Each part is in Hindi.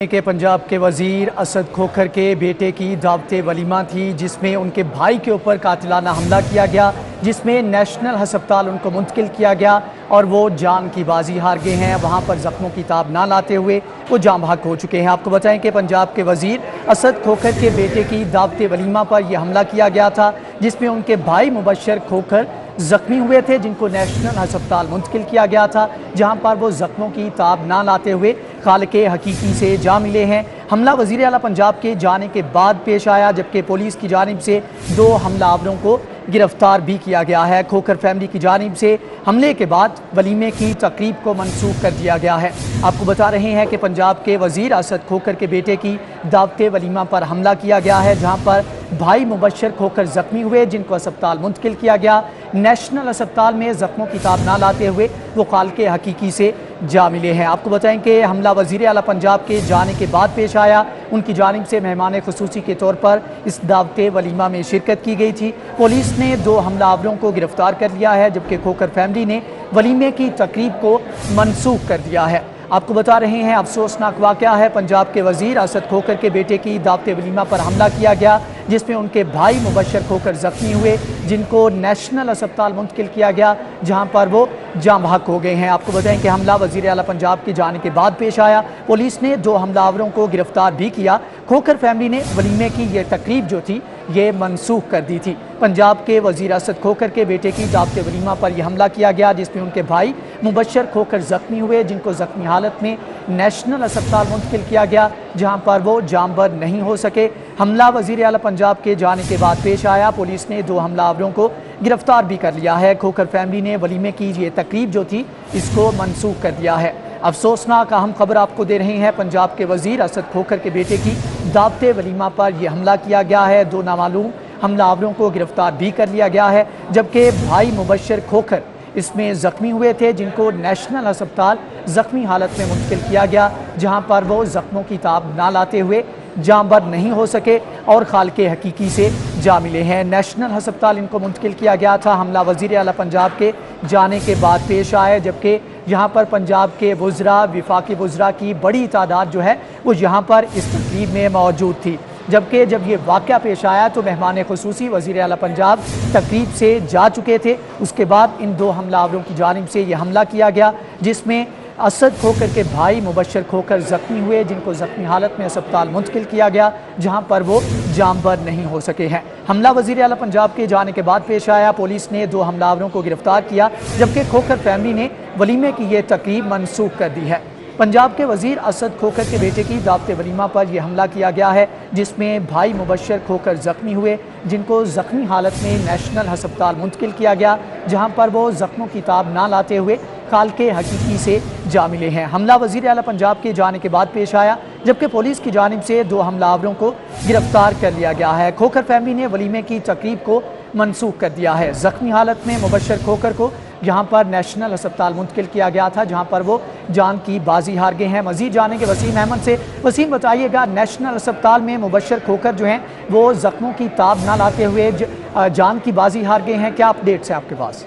के पंजाब के वजीर असद खोखर के बेटे की दावते वलीमा थी जिसमें उनके भाई के ऊपर कातिलाना हमला किया गया, जिसमें नेशनल हस्पताल उनको मुंतकिल किया गया और वो जान की बाजी हार गए हैं। वहां पर जख्मों की ताब ना लाते हुए वो जाम बहक हो चुके हैं। आपको बताएं कि पंजाब के वजीर असद खोखर के बेटे की दावते वलीमा पर यह हमला किया गया था, जिसमें उनके भाई मुबशर खोखर जख्मी हुए थे, जिनको नेशनल हस्पताल मुंतकिल किया गया था, जहां पर वो जख्मों की ताब ना लाते हुए खालिके हकीकी से जा मिले हैं। हमला वजीर आला पंजाब के जाने के बाद पेश आया, जबकि पुलिस की जानिब से 2 हमलावरों को गिरफ्तार भी किया गया है। खोखर फैमिली की जानिब से हमले के बाद वलीमे की तकरीब को मनसूख कर दिया गया है। आपको बता रहे हैं कि पंजाब के वजीर असद खोखर के बेटे की दावते वलीमा पर हमला किया गया है, जहां पर भाई मुबशर खोखर जख्मी हुए, जिनको अस्पताल मुंतकिल किया गया। नेशनल अस्पताल में जख्मों की ताब ना लाते हुए वो खालिके हकीकी से जा मिले हैं। आपको बताएं कि हमला वजीर आला पंजाब के जाने के बाद पेश आया। उनकी जानिब से मेहमान खुसूसी के तौर पर इस दावते वलीमा में शिरकत की गई थी। पुलिस ने 2 हमलावरों को गिरफ्तार कर लिया है, जबकि खोखर फैमिली ने वलीमे की तकरीब को मनसूख कर दिया है। आपको बता रहे हैं अफसोसनाक वाक़या है, पंजाब के वजीर असद खोखर के बेटे की दावते वलीमा पर हमला किया गया, जिसमें उनके भाई मुबशर खोखर जख्मी हुए, जिनको नेशनल अस्पताल मुंतकिल किया गया, जहां पर वो जाम बहक हो गए हैं। आपको बताएं कि हमला वजीर आला पंजाब के जाने के बाद पेश आया। पुलिस ने 2 हमलावरों को गिरफ्तार भी किया। खोखर फैमिली ने वलीमे की ये तकरीब जो थी ये मनसूख कर दी थी। पंजाब के वजीर असद खोखर के बेटे की दावते वलीमा पर यह हमला किया गया, जिसमें उनके भाई मुबशर खोखर जख्मी हुए, जिनको जख्मी हालत में नेशनल अस्पताल मुंतकिल किया गया, जहां पर वो जामबर नहीं हो सके। हमला वजीर आला पंजाब के जाने के बाद पेश आया। पुलिस ने 2 हमलावरों को गिरफ्तार भी कर लिया है। खोखर फैमिली ने वलीमे की ये तकरीब जो थी इसको मनसूख कर दिया है। अफसोसनाक अहम खबर आपको दे रहे हैं, पंजाब के वजीर असद खोखर के बेटे की दावते वलीमा पर यह हमला किया गया है। 2 नामालूम हमलावरों को गिरफ्तार भी कर लिया गया है, जबकि भाई मुबशर खोखर इसमें ज़ख्मी हुए थे, जिनको नेशनल अस्पताल ज़ख्मी हालत में मुंतकिल किया गया, जहां पर वो ज़ख्मों की ताब ना लाते हुए जांबर नहीं हो सके और खालिके हकीकी से जा मिले हैं। नेशनल अस्पताल इनको मुंतकिल किया गया था। हमला वज़ीर आला पंजाब के जाने के बाद पेश आए, जबकि यहाँ पर पंजाब के वुज़रा, विफाकी वुज़रा की बड़ी तादाद जो है वो यहाँ पर इस तकरीब में मौजूद थी। जबकि जब ये वाक़या पेश आया तो मेहमान खुसूसी वज़ीर आला पंजाब तकरीब से जा चुके थे। उसके बाद इन 2 हमलावरों की जानिब से ये हमला किया गया, जिसमें असद खोखर के भाई मुबशर खोखर जख्मी हुए, जिनको जख्मी हालत में अस्पताल मुंतकिल किया गया, जहां पर वो जामबर नहीं हो सके हैं। हमला वज़ीर आला पंजाब के जाने के बाद पेश आया। पुलिस ने 2 हमलावरों को गिरफ्तार किया, जबकि खोखर फैमिली ने वलीमे की ये तकरीब मनसूख कर दी है। पंजाब के वजीर असद खोखर के बेटे की दावते वलीमा पर यह हमला किया गया है, जिसमें भाई मुबशर खोखर जख्मी हुए, जिनको जख्मी हालत में नेशनल हस्पताल मुंतकिल किया गया, जहां पर वो जख्मों की ताब ना लाते हुए खालिके हकीकी से जा मिले हैं। हमला वज़ीर आला पंजाब के जाने के बाद पेश आया, जबकि पुलिस की जानिब से 2 हमलावरों को गिरफ्तार कर लिया गया है। खोखर फैमिली ने वलीमे की तकरीब को मनसूख कर दिया है। जख्मी हालत में मुबशर खोखर को यहाँ पर नेशनल अस्पताल मुंतकिल किया गया था, जहाँ पर वो जान की बाजी हार गए हैं। मजीद जानेंगे वसीम अहमद से। वसीम, बताइएगा, नेशनल अस्पताल में मुबशर खोखर जो हैं वो जख्मों की ताब ना लाते हुए जान की बाजी हार गए हैं, क्या अपडेट्स है आपके पास?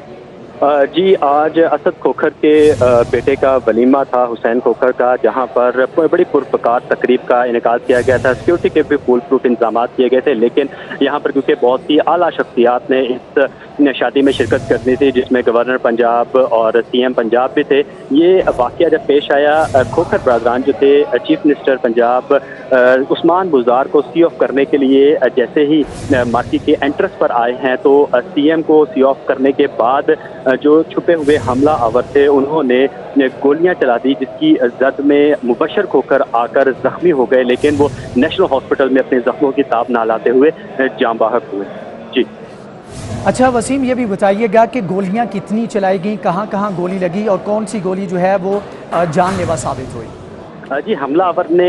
जी, आज असद खोखर के बेटे का वलीमा था, हुसैन खोखर का, जहां पर बड़ी पुरपकार तकरीब का इनेकाद किया गया था। सिक्योरिटी के भी फुल प्रूफ इंतजाम किए गए थे, लेकिन यहां पर क्योंकि बहुत ही आला शख्सियात ने इस शादी में शिरकत करनी थी, जिसमें गवर्नर पंजाब और CM पंजाब भी थे, ये वाक़या जब पेश आया, खोखर बरदरान जो थे, चीफ मिनिस्टर पंजाब उस्मान बुज़दार को सी ऑफ करने के लिए जैसे ही मार्की के एंट्रेंस पर आए हैं, तो CM को सी ऑफ करने के बाद जो छुपे हुए हमला आवर थे उन्होंने गोलियां चला दी, जिसकी जद में मुबशर खोखर आकर जख्मी हो गए, लेकिन वो नेशनल हॉस्पिटल में अपने जख्मों की ताब ना लाते हुए जाम बहक हुए। जी, अच्छा वसीम, ये भी बताइएगा कि गोलियां कितनी चलाई गई, कहाँ कहाँ गोली लगी और कौन सी गोली जो है वो जानलेवा साबित हुई? जी, हमलावर ने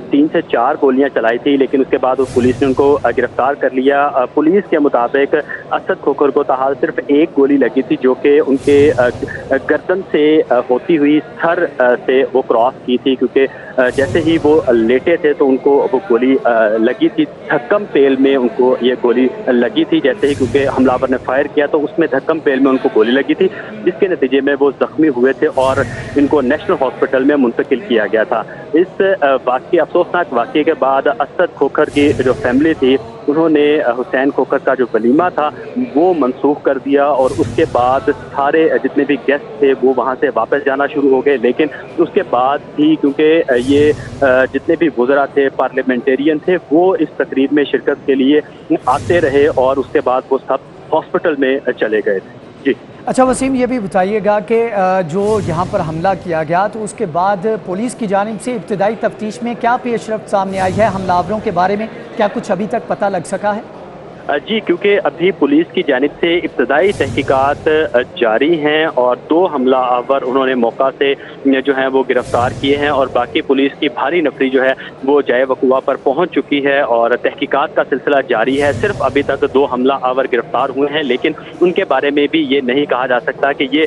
3 से 4 गोलियां चलाई थी, लेकिन उसके बाद पुलिस ने उनको गिरफ्तार कर लिया। पुलिस के मुताबिक असद खोखर को ताहाल सिर्फ 1 गोली लगी थी, जो कि उनके गर्दन से होती हुई सर से वो क्रॉस की थी, क्योंकि जैसे ही वो लेटे थे तो उनको वो गोली लगी थी। धक्कम पेल में उनको ये गोली लगी थी, जैसे ही क्योंकि हमलावर ने फायर किया तो उसमें धक्कम पेल में उनको गोली लगी थी, जिसके नतीजे में वो जख्मी हुए थे और इनको नेशनल हॉस्पिटल में मुंतकिल किया गया था। इस वाक़ये अफसोसनाक वाक़ये के बाद असद खोखर की जो फैमिली थी उन्होंने हुसैन खोखर का जो वलीमा था वो मनसूख कर दिया और उसके बाद सारे जितने भी गेस्ट थे वो वहाँ से वापस जाना शुरू हो गए। लेकिन उसके बाद भी क्योंकि ये जितने भी वज़रा थे, पार्लियामेंटेरियन थे, वो इस तकरीब में शिरकत के लिए आते रहे और उसके बाद वो सब हॉस्पिटल में चले गए थे। जी। अच्छा वसीम, ये भी बताइएगा कि जो यहाँ पर हमला किया गया तो उसके बाद पुलिस की जानिब से इब्तदाई तफ्तीश में क्या पेशरफ्त सामने आई है? हमलावरों के बारे में क्या कुछ अभी तक पता लग सका है? जी, क्योंकि अभी पुलिस की जानिब से इब्तदाई तहकीकात जारी हैं और 2 हमलावर उन्होंने मौका से जो है वो गिरफ्तार किए हैं और बाकी पुलिस की भारी नफरी जो है वो जाए वक़ुआ पर पहुंच चुकी है और तहकीकात का सिलसिला जारी है। सिर्फ अभी तक 2 हमलावर गिरफ्तार हुए हैं, लेकिन उनके बारे में भी ये नहीं कहा जा सकता कि ये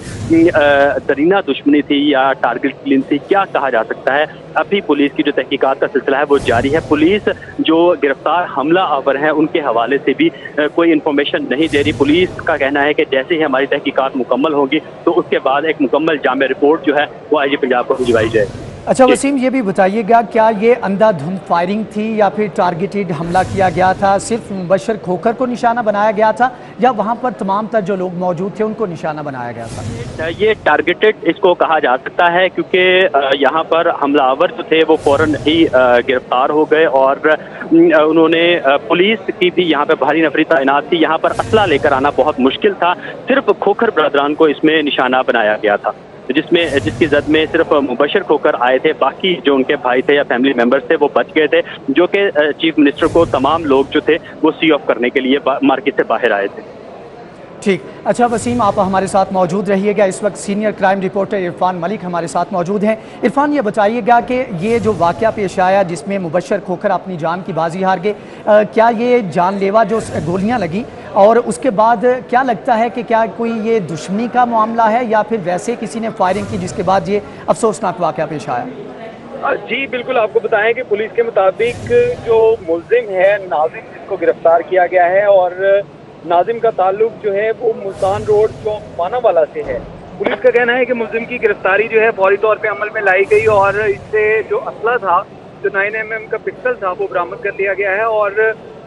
दरीना दुश्मनी थी या टारगेट किलिंग थी, क्या कहा जा सकता है। अभी पुलिस की जो तहकीकात का सिलसिला है वो जारी है। पुलिस जो गिरफ्तार हमलावर हैं उनके हवाले से भी कोई इन्फॉर्मेशन नहीं दे रही। पुलिस का कहना है कि जैसे ही हमारी तहकीकात मुकम्मल होगी तो उसके बाद एक मुकम्मल जामे रिपोर्ट जो है वो आईजी पंजाब को भिजवाई जाएगी। अच्छा वसीम, ये भी बताइएगा क्या ये अंधाधुंध फायरिंग थी या फिर टारगेटेड हमला किया गया था? सिर्फ मुबशर खोखर को निशाना बनाया गया था या वहाँ पर तमाम तर जो लोग मौजूद थे उनको निशाना बनाया गया था? ये टारगेटेड इसको कहा जा सकता है क्योंकि यहाँ पर हमलावर जो थे वो फौरन ही गिरफ्तार हो गए और उन्होंने पुलिस की भी यहाँ पे भारी नफरी तैनात थी। यहाँ पर असला लेकर आना बहुत मुश्किल था। सिर्फ खोखर बरदरान को इसमें निशाना बनाया गया था, जिसकी जद में सिर्फ मुबशर खोखर आए थे। बाकी जो उनके भाई थे या फैमिली मेंबर्स थे वो बच गए थे, जो कि चीफ मिनिस्टर को तमाम लोग जो थे वो सी ऑफ करने के लिए मार्केट से बाहर आए थे। ठीक। अच्छा वसीम, आप हमारे साथ मौजूद रहिएगा। इस वक्त senior crime reporter Irfan Malik हमारे साथ मौजूद हैं। इरफान, ये बताइएगा कि ये जो वाक़या पेश आया जिसमें मुबशर खोखर अपनी जान की बाजी हार गए, क्या ये जानलेवा जो गोलियां लगी और उसके बाद क्या लगता है कि क्या कोई ये दुश्मनी का मामला है या फिर वैसे किसी ने फायरिंग की जिसके बाद ये अफसोसनाक वाक़या पेश आया? जी बिल्कुल, आपको बताएं कि पुलिस के मुताबिक जो मुल्जिम है नाजिम, जिसको गिरफ्तार किया गया है, और नाजिम का ताल्लुक जो है वो मुल्तान रोड चौक मानावाला से है। पुलिस का कहना है कि मुल्जिम की गिरफ्तारी जो है फौरी तौर पे अमल में लाई गई और इससे जो असला था, जो 9mm का पिस्टल था, वो बरामद कर लिया गया है। और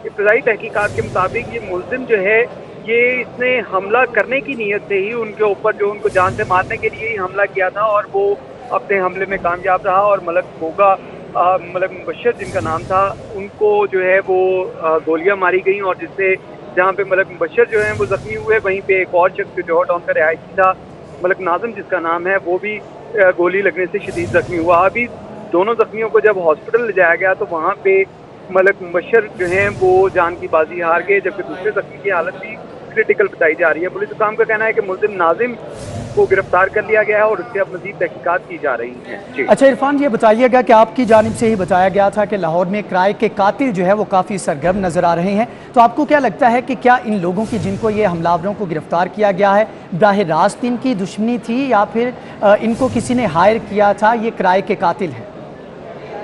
इब्तदाई तहकीकात के मुताबिक ये मुल्जिम जो है ये इसने हमला करने की नीयत से ही उनके ऊपर, जो उनको जान से मारने के लिए ही हमला किया था और वो अपने हमले में कामयाब रहा और मलक गोगा मुबशर जिनका नाम था उनको जो है वो गोलियां मारी गई और जिससे जहाँ पे मलक मुबशर जो है वो जख्मी हुए, वहीं पे एक और शख्स जो टाउन का रिहायशी था मलक नाजिम जिसका नाम है, वो भी गोली लगने से शदीद जख्मी हुआ। अभी दोनों जख्मियों को जब हॉस्पिटल ले जाया गया तो वहाँ पे मलक मुबशर जो हैं वो जान की बाजी हार गए, जबकि दूसरे जख्मी की हालत भी क्रिटिकल बताई जा रही है। पुलिस हुकाम का कहना है कि मुल्जिम नाजिम को गिरफ्तार कर लिया गया है और उससे अब मजीद तहकीकात की जा रही है। अच्छा इरफान, ये बताइएगा कि आपकी जानिब से ही बताया गया था कि लाहौर में किराए के कातिल जो है वो काफ़ी सरगर्म नजर आ रहे हैं, तो आपको क्या लगता है कि क्या इन लोगों की जिनको ये हमलावरों को गिरफ्तार किया गया है बराह रास्त इनकी दुश्मनी थी या फिर इनको किसी ने हायर किया था, ये किराए के कातिल है?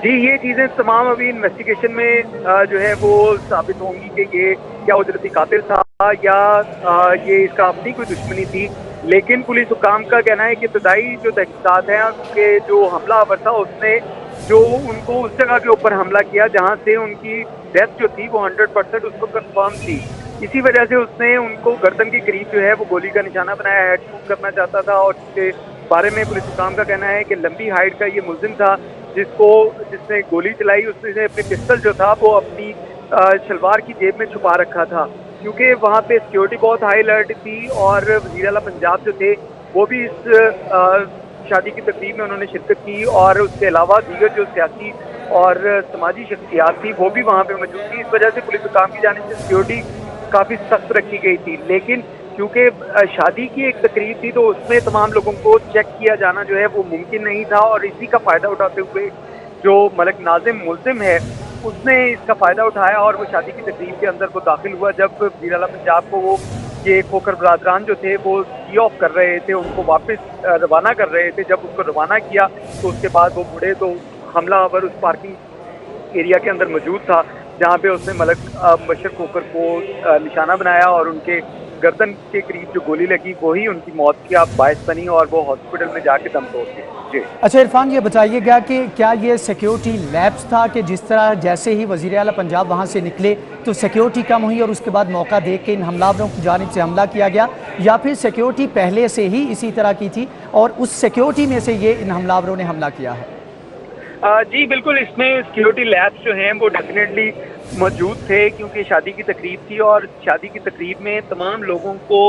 जी, ये चीज़ें तमाम अभी इन्वेस्टिगेशन में जो है वो साबित होंगी कि ये क्या उजरती कातिल था या ये इसका अपनी कोई दुश्मनी थी। लेकिन पुलिस हुकाम का कहना है कि इब्तदाई जो तहकीकात हैं कि जो हमलावर था उसने जो उनको उस जगह के ऊपर हमला किया जहां से उनकी डेथ जो थी वो 100% उसको कंफर्म थी। इसी वजह से उसने उनको गर्दन के करीब जो है वो गोली का निशाना बनाया, हेड शूट करना चाहता था। और इसके बारे में पुलिस हुकाम का कहना है कि लंबी हाइट का ये मुल्जिम था जिसने गोली चलाई, उसने अपने पिस्टल जो था वो अपनी शलवार की जेब में छुपा रखा था, क्योंकि वहाँ पे सिक्योरिटी बहुत हाई अलर्ट थी। और वज़ीर आला पंजाब जो थे वो भी इस शादी की तकरीब में उन्होंने शिरकत की और उसके अलावा दीगर जो सियासी और समाजी शख्सियात थी वो भी वहाँ पे मौजूद थी। इस वजह से पुलिस हुकाम की जानिब से सिक्योरिटी काफ़ी सख्त रखी गई थी। लेकिन क्योंकि शादी की एक तकरीब थी तो उसमें तमाम लोगों को चेक किया जाना जो है वो मुमकिन नहीं था और इसी का फ़ायदा उठाते हुए जो मलक नाजिम मुल्जिम है उसने इसका फ़ायदा उठाया और वो शादी की तकरीब के अंदर वो दाखिल हुआ। जब वज़ीर आला पंजाब को वो ये खोखर बरादरान जो थे वो सी ऑफ कर रहे थे, उनको वापस रवाना कर रहे थे, जब उसको रवाना किया तो उसके बाद वो मुड़े तो हमलावर उस पार्किंग एरिया के अंदर मौजूद था जहाँ पे उसने मलक मुबशर खोखर को निशाना बनाया और उनके गर्दन के करीब जो गोली लगी वही उनकी मौत की बायस बनी और वो हॉस्पिटल में जाके दम तोड़ गए। जी अच्छा इरफान, ये बताइएगा कि क्या ये सिक्योरिटी लैप्स था कि जिस तरह जैसे ही वज़ीर आला पंजाब वहाँ से निकले तो सिक्योरिटी कम हुई और उसके बाद मौका देख के इन हमलावरों की जानिब से हमला किया गया, या फिर सिक्योरिटी पहले से ही इसी तरह की थी और उस सिक्योरिटी में से ये इन हमलावरों ने हमला किया है? जी बिल्कुल, इसमें सिक्योरिटी लैब्स जो हैं वो डेफिनेटली मौजूद थे क्योंकि शादी की तकरीब थी और शादी की तकरीब में तमाम लोगों को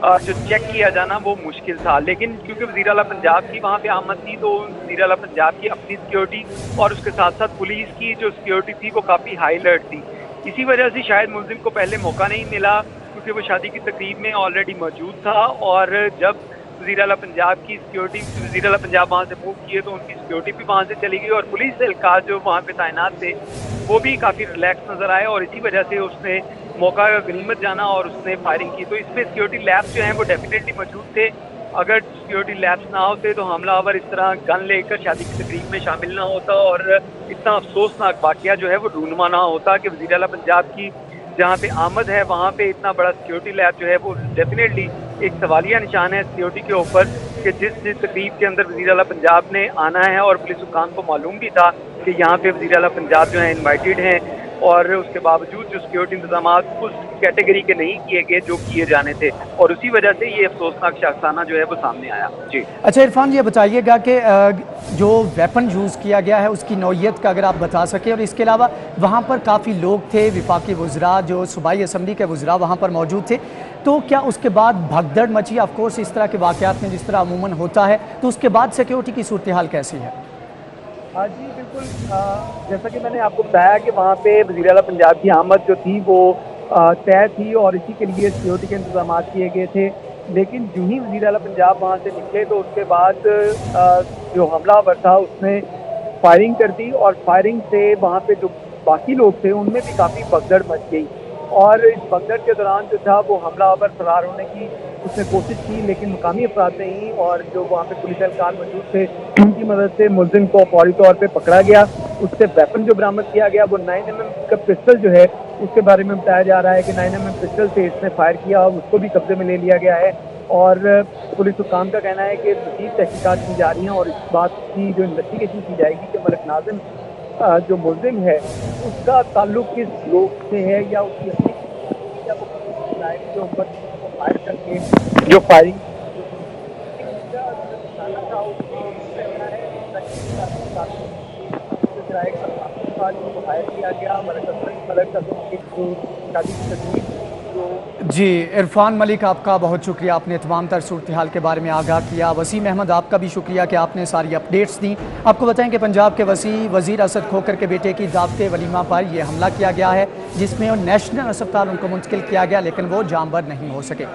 जो चेक किया जाना वो मुश्किल था। लेकिन क्योंकि वज़ीर आला पंजाब की वहाँ पे आमद थी तो वज़ीर आला पंजाब की अपनी सिक्योरिटी और उसके साथ साथ पुलिस की जो सिक्योरिटी थी वो काफ़ी हाई अलर्ट थी। इसी वजह से शायद मुलजिम को पहले मौका नहीं मिला क्योंकि वो शादी की तकरीब में ऑलरेडी मौजूद था और जब वज़ीर आला पंजाब की सिक्योरिटी वज़ीर आला पंजाब वहाँ से मूव किए तो उनकी सिक्योरिटी भी वहाँ से चली गई और पुलिस एहलकार जो वहाँ पे तैनात थे वो भी काफ़ी रिलैक्स नज़र आए और इसी वजह से उसने मौका गनीमत जाना और उसने फायरिंग की। तो इसमें सिक्योरिटी लैब्स जो हैं वो डेफिनेटली मौजूद थे। अगर सिक्योरिटी लैब्स ना होते तो हमलावर इस तरह गन लेकर शादी की तकरीब में शामिल ना होता और इतना अफसोसनाक वाक़या जो है वो रूनुमा ना होता कि वज़ीर आला पंजाब की जहाँ पे आमद है वहाँ पे इतना बड़ा सिक्योरिटी लैब जो है वो डेफिनेटली एक सवालिया निशान है सिक्योरिटी के ऊपर कि जिस तकरीब के अंदर वज़ीर आला पंजाब ने आना है और पुलिस हुकाम को मालूम भी था कि यहाँ पे वज़ीर आला पंजाब जो है इन्वाइटेड हैं और उसके बावजूद जो सिक्योरिटी इंतजाम उस कैटेगरी के नहीं किए गए जो किए जाने थे और उसी वजह से ये अफसोसनाक शाखसाना जो है वो सामने आया। जी अच्छा इरफान, ये बताइएगा कि जो वेपन यूज़ किया गया है उसकी नौइयत का अगर आप बता सकें, और इसके अलावा वहाँ पर काफ़ी लोग थे, विफाकी वज़रा जो सूबाई असम्बली के वज़रा वहाँ पर मौजूद थे, तो क्या उसके बाद भगदड़ मची? ऑफकोर्स इस तरह के वाक़यात में जिस तरह अमूमन होता है, तो उसके बाद सिक्योरिटी की सूरत हाल कैसी है? जी बिल्कुल, जैसा कि मैंने आपको बताया कि वहाँ पे वज़ीर आला पंजाब की आमद जो थी वो तय थी और इसी के लिए सिक्योरिटी के इंतजाम किए गए थे। लेकिन जो ही वज़ीर आला पंजाब वहाँ से निकले तो उसके बाद जो हमलावर था उसने फायरिंग कर दी और फायरिंग से वहाँ पे जो बाकी लोग थे उनमें भी काफ़ी भगदड़ मच गई और इस भगदड़ के दौरान जो था वो हमलावर फरार होने की उसने कोशिश की लेकिन मुकामी अफराद ने ही और जो वहाँ पे पुलिस एहलकार मौजूद थे उनकी मदद से मुलजिम को फौरी तौर पे पकड़ा गया। उससे वेपन जो बरामद किया गया वो 9mm का पिस्टल जो है उसके बारे में बताया जा रहा है कि 9mm पिस्टल से इसने फायर किया और उसको भी कब्जे में ले लिया गया है और पुलिस हुकाम का कहना है कि मज़ीद तहकीकात की जा रही हैं और इस बात की जो इन्वेस्टिगेशन की जाएगी कि मलिक नाज़िम जो मुलजिम है उसका ताल्लुक किस लोग से है या उसकी अपनी या वो जो ऊपर फायर करके जो फायरिंग फायर किया गया जी इरफान मलिक, आपका बहुत शुक्रिया, आपने तमाम तर सूरत हाल के बारे में आगाह किया। वसीम अहमद, आपका भी शुक्रिया कि आपने सारी अपडेट्स दी। आपको बताएं कि पंजाब के वज़ीर असद खोखर के बेटे की दावत वलीमा पर यह हमला किया गया है जिसमें नेशनल अस्पताल उनको मुंतकिल किया गया लेकिन वो जामबर नहीं हो सके।